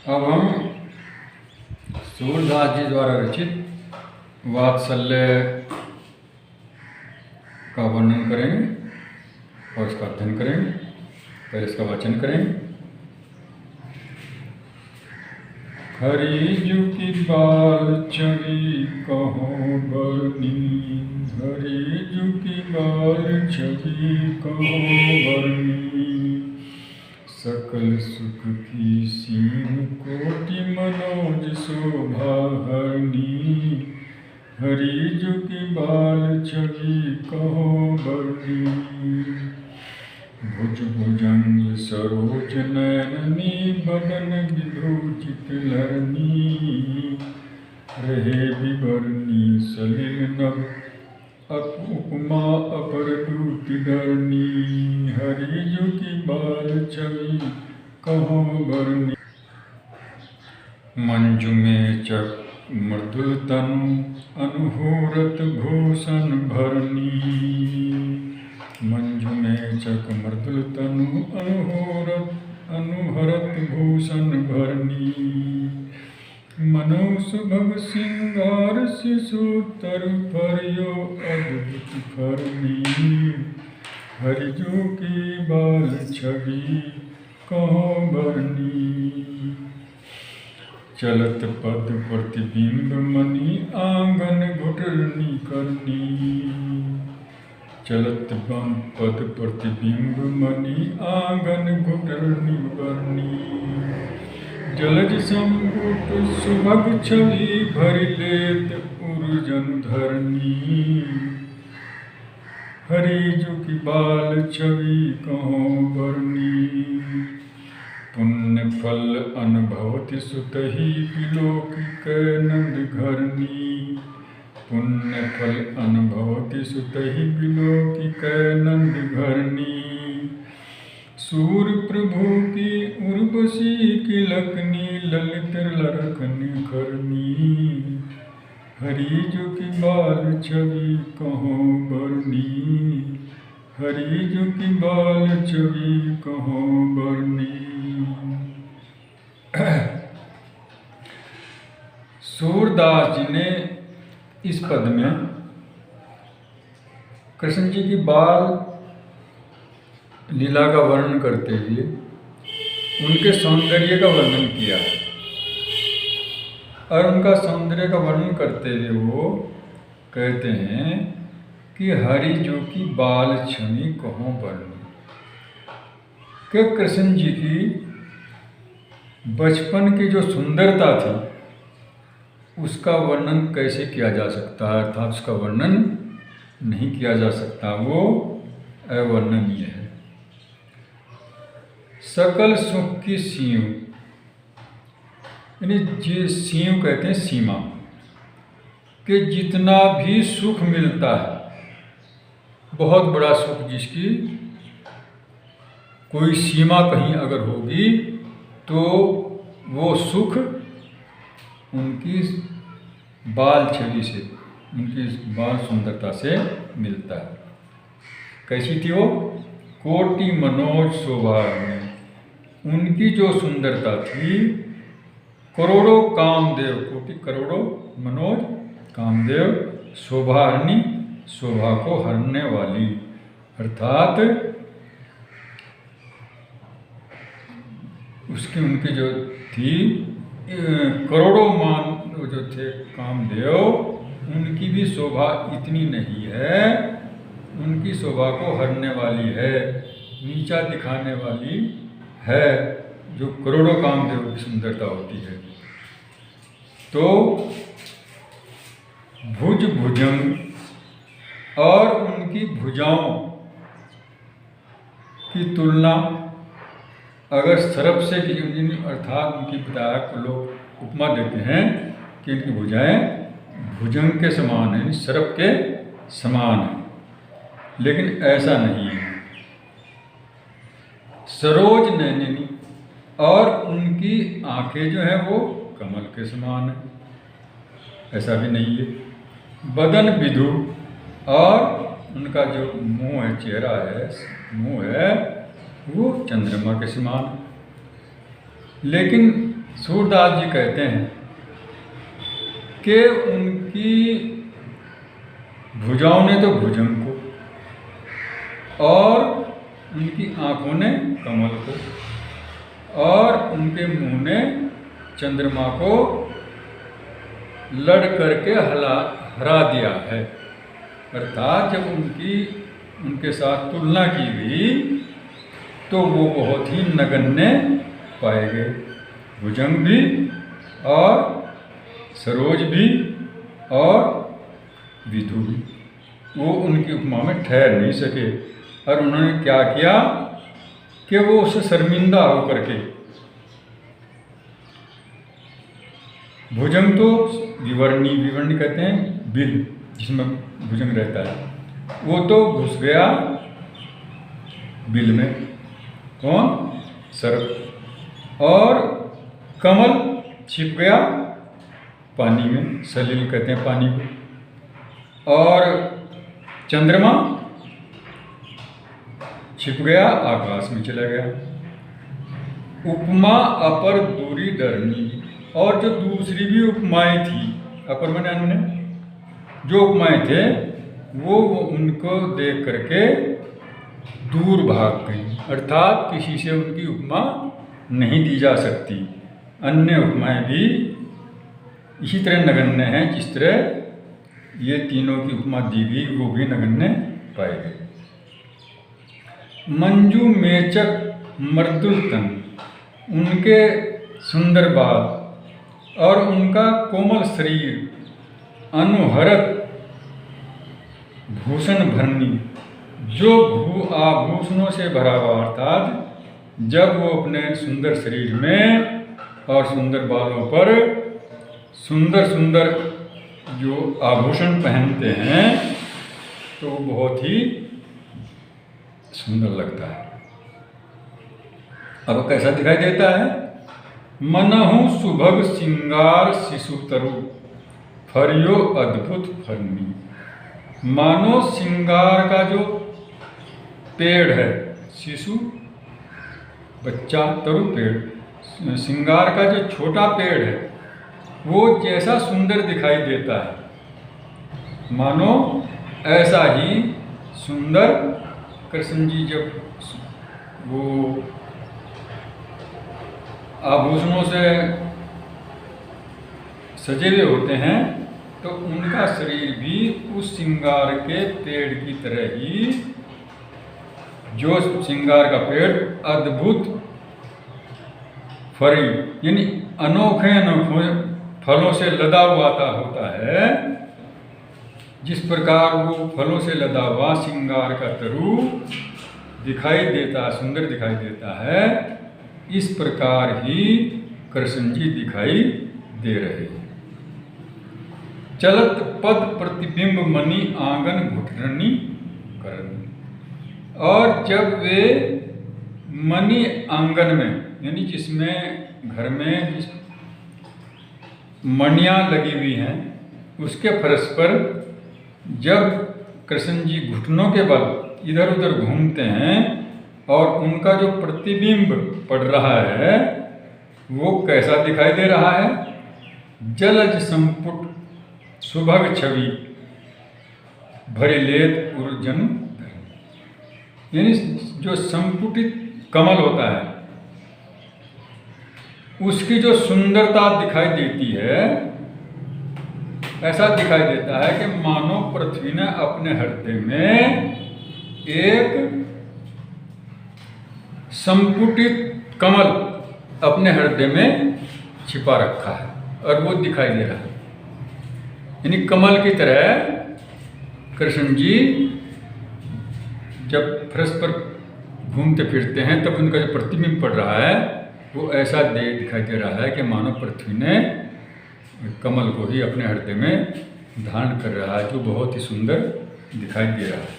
अब हम सूरदास जी द्वारा रचित वात्सल्य का वर्णन करेंगे और इसका अध्ययन करेंगे। पहले इसका वाचन करेंगे। हरि जु की बाल छवि कहो बरनी, हरि जु की बाल छवि कहो बरनी। सकल सुख की सीम कोटि मनोज शोभा हरनी, हरि जु की बाल छवि कहो बरनी। भुज भुजंग सरोज नयननी, बदन विधूचित लरनी। रहे विवरनी सलिल नभ, उपमा अपर दूत धरनी। हरि जु की बाल छवि कहो बरनी। मंजु में चक मृदुल तनु, अनुहूरत भूषण भरनी। मंजु में चक मृदुल तनु, अनुहरत भूषण भरनी। मनो सुभग सिंगार शिशोत्तर फरियो अद्भुत फरनी। हरि जु की बाल छवि कहो बरनी। चलत पद प्रतिबिंब मणि, आंगन घुटरनी करनी। चलत पद प्रतिबिंब मणि, आंगन घुटरनी करनी। जलज संपुट सुभग छवि, भरि लेत उर्जन धरनी। हरि जु की बाल छवि कहो बरनी। पुण्य फल अनुभवति सुतहि, विलोकिक नंद घरनी। पुण्य फल अनुभवति सुतहि, विलोकिक नंद घरनी। सूर प्रभु की उर्वशी किलकनी, ललित लरखनी करनी। हरि जु की बाल छवि कहो बरनी। हरि जु की बाल छवि कहो बरनी। सूरदास जी ने इस पद में कृष्ण जी की बाल लीला का वर्णन करते हुए उनके सौंदर्य का वर्णन किया और उनका सौंदर्य का वर्णन करते हुए वो कहते हैं कि हरि जु की बाल छवि कहो बरनी। कि कृष्ण जी की बचपन की जो सुंदरता थी उसका वर्णन कैसे किया जा सकता है, अर्थात उसका वर्णन नहीं किया जा सकता, वो अवर्णनीय है। सकल सुख की सीम, यानी जी सीम कहते हैं सीमा, कि जितना भी सुख मिलता है, बहुत बड़ा सुख जिसकी कोई सीमा कहीं अगर होगी तो वो सुख उनकी बाल छवि से, उनकी बाल सुंदरता से मिलता है। कैसी थी वो? कोटि मनोज शोभा में उनकी जो सुंदरता थी, करोड़ों कामदेव, कोटि करोड़ों मनोज कामदेव, शोभाहरणी, शोभा को हरने वाली, अर्थात उसकी उनकी जो थी करोड़ों मान जो थे कामदेव, उनकी भी शोभा इतनी नहीं है, उनकी शोभा को हरने वाली है, नीचा दिखाने वाली है, जो करोड़ों कामदेव की सुंदरता होती है। तो भुज भुजंग और उनकी भुजाओं की तुलना अगर सर्प से की, अर्थात उनकी भुजाएं को लोग उपमा देते हैं कि इनकी भुजाएं भुजंग के समान है, सर्प के समान है, लेकिन ऐसा नहीं है। सरोज नयनी, और उनकी आंखें जो है वो कमल के समान है, ऐसा भी नहीं है। बदन विधु, और उनका जो मुंह है, चेहरा है, मुंह है, वो चंद्रमा के समान। लेकिन सूरदास जी कहते हैं कि उनकी भुजाओं ने तो भुजंग को, और उनकी आँखों ने कमल को, और उनके मुंह ने चंद्रमा को लड़ करके हरा दिया है। अर्थात जब उनके साथ तुलना की गई तो वो बहुत ही नगण्य पाए गए। भुजंग भी और सरोज भी और विधु भी, वो उनकी उपमा में ठहर नहीं सके। और उन्होंने क्या किया कि वो उससे शर्मिंदा होकर के, भुजंग तो विवर्णी कहते हैं बिल जिसमें भुजंग रहता है, वो तो घुस गया बिल में, कौन? सर्प। और कमल छिप गया पानी में, सलिल कहते हैं पानी को। और चंद्रमा छिप गया आकाश में चला गया। उपमा अपर दूरी डरनी, और जो दूसरी भी उपमाएं थी, अपर माने अन्य, जो उपमाएं थे वो उनको देख करके दूर भाग गई। अर्थात किसी से उनकी उपमा नहीं दी जा सकती। अन्य उपमाएं भी इसी तरह नगण्य हैं जिस तरह ये तीनों की उपमा दी गई, वो भी नगण्य पाए गए। मंजू मेचक मर्दुल तन, उनके सुंदर बाल और उनका कोमल शरीर अनुहरत भूषण भरनी, जो आभूषणों से भरा हुआ, अर्थात जब वो अपने सुंदर शरीर में और सुंदर बालों पर सुंदर सुंदर जो आभूषण पहनते हैं तो वो बहुत ही सुंदर लगता है। अब कैसा दिखाई देता है? मनहु सुभग सिंगार शिशु तरु, फरियो अद्भुत फरनी। मानो सिंगार का जो पेड़ है, शिशु बच्चा, तरु पेड़, सिंगार का जो छोटा पेड़ है वो जैसा सुंदर दिखाई देता है, मानो ऐसा ही सुंदर कृष्ण जी जब वो आभूषणों से सजे हुए होते हैं तो उनका शरीर भी उस सिंगार के पेड़ की तरह ही, जो सिंगार का पेड़ अद्भुत फरी यानी अनोखे अनोखे फलों से लदा हुआ होता है, जिस प्रकार वो फलों से लदा हुआ सिंगार का तरु दिखाई देता, सुंदर दिखाई देता है, इस प्रकार ही कृष्ण जी दिखाई दे रहे हैं। चलत पद प्रतिबिंब मणि आंगन घुटनी करनी, और जब वे मणि आंगन में यानी जिसमें घर में जिस मणियाँ लगी हुई हैं उसके फर्श पर जब कृष्ण जी घुटनों के बल इधर उधर घूमते हैं और उनका जो प्रतिबिंब पड़ रहा है वो कैसा दिखाई दे रहा है? जलज संपुट सुभग छवि भरिलेत उर्जन, यानी जो संपुटित कमल होता है उसकी जो सुंदरता दिखाई देती है, ऐसा दिखाई देता है कि मानो पृथ्वी ने अपने हृदय में एक संपुटित कमल अपने हृदय में छिपा रखा है और वो दिखाई दे रहा है। यानी कमल की तरह कृष्ण जी जब फर्श पर घूमते फिरते हैं तब उनका जो प्रतिबिंब पड़ रहा है वो ऐसा दिखाई दे रहा है कि मानो पृथ्वी ने कमल को ही अपने हृदय में धारण कर रहा है, जो बहुत ही सुंदर दिखाई दे रहा है।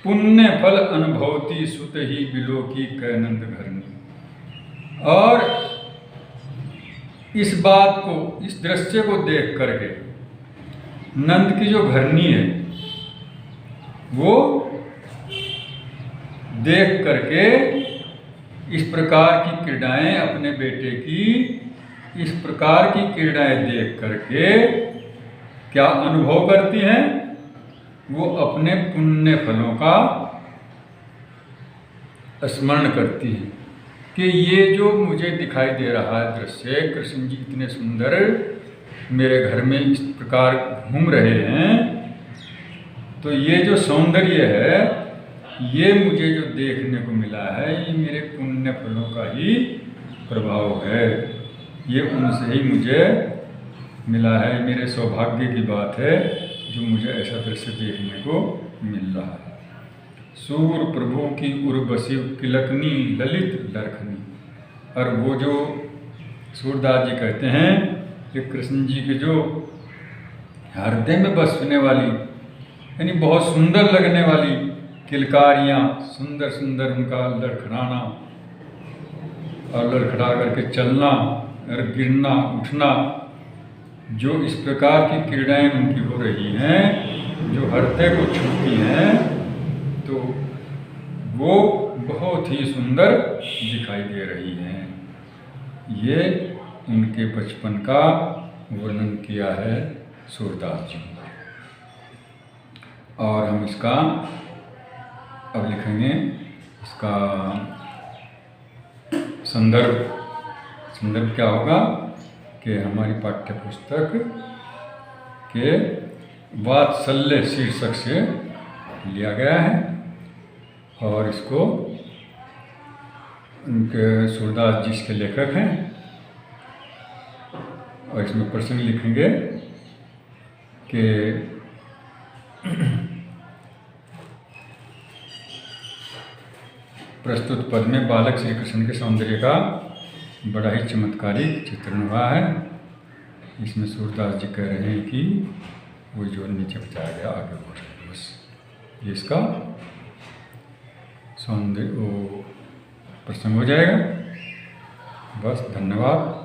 पुण्य फल अनुभवती सुत ही बिलो की कैनंद घरनी, और इस बात को, इस दृश्य को देख करके नंद की जो घरनी है वो देख करके इस प्रकार की क्रीड़ाएं अपने बेटे की इस प्रकार की क्रीड़ाएं देख करके क्या अनुभव करती हैं? वो अपने पुण्य फलों का स्मरण करती हैं कि ये जो मुझे दिखाई दे रहा है दृश्य, कृष्ण जी इतने सुंदर मेरे घर में इस प्रकार घूम रहे हैं, तो ये जो सौंदर्य है, ये मुझे जो देखने को मिला है, ये मेरे पुण्य फलों का ही प्रभाव है। ये उनसे ही मुझे मिला है, मेरे सौभाग्य की बात है जो मुझे ऐसा दृश्य देखने को मिल रहा है। सूर प्रभु की उर्वशी किलकनी ललित लरखनी। और वो जो सूरदास जी कहते हैं कि कृष्ण जी के जो हृदय में बसने वाली, यानी बहुत सुंदर लगने वाली किलकारियाँ, सुंदर सुंदर उनका लड़खड़ाना और लड़खड़ा करके चलना और गिरना उठना, जो इस प्रकार की क्रीड़ाएँ उनकी हो रही हैं, जो हृदय को छूती हैं, तो वो बहुत ही सुंदर दिखाई दे रही हैं। ये उनके बचपन का वर्णन किया है सूरदास जी। और हम इसका अब लिखेंगे, इसका संदर्भ क्या होगा कि हमारी पाठ्य पुस्तक के वात्सल्य शीर्षक से लिया गया है, और इसको उनके सूरदास जी इसके लेखक हैं, और इसमें प्रसंग लिखेंगे कि प्रस्तुत पद में बालक श्री कृष्ण के सौंदर्य का बड़ा ही चमत्कारिक चित्रण हुआ है। इसमें सूरदास जी कह रहे हैं कि वो जो नीचे बताया गया आगे बढ़ रहे हैं, बस ये इसका सौंदर्य वो प्रसंग हो जाएगा। बस, धन्यवाद।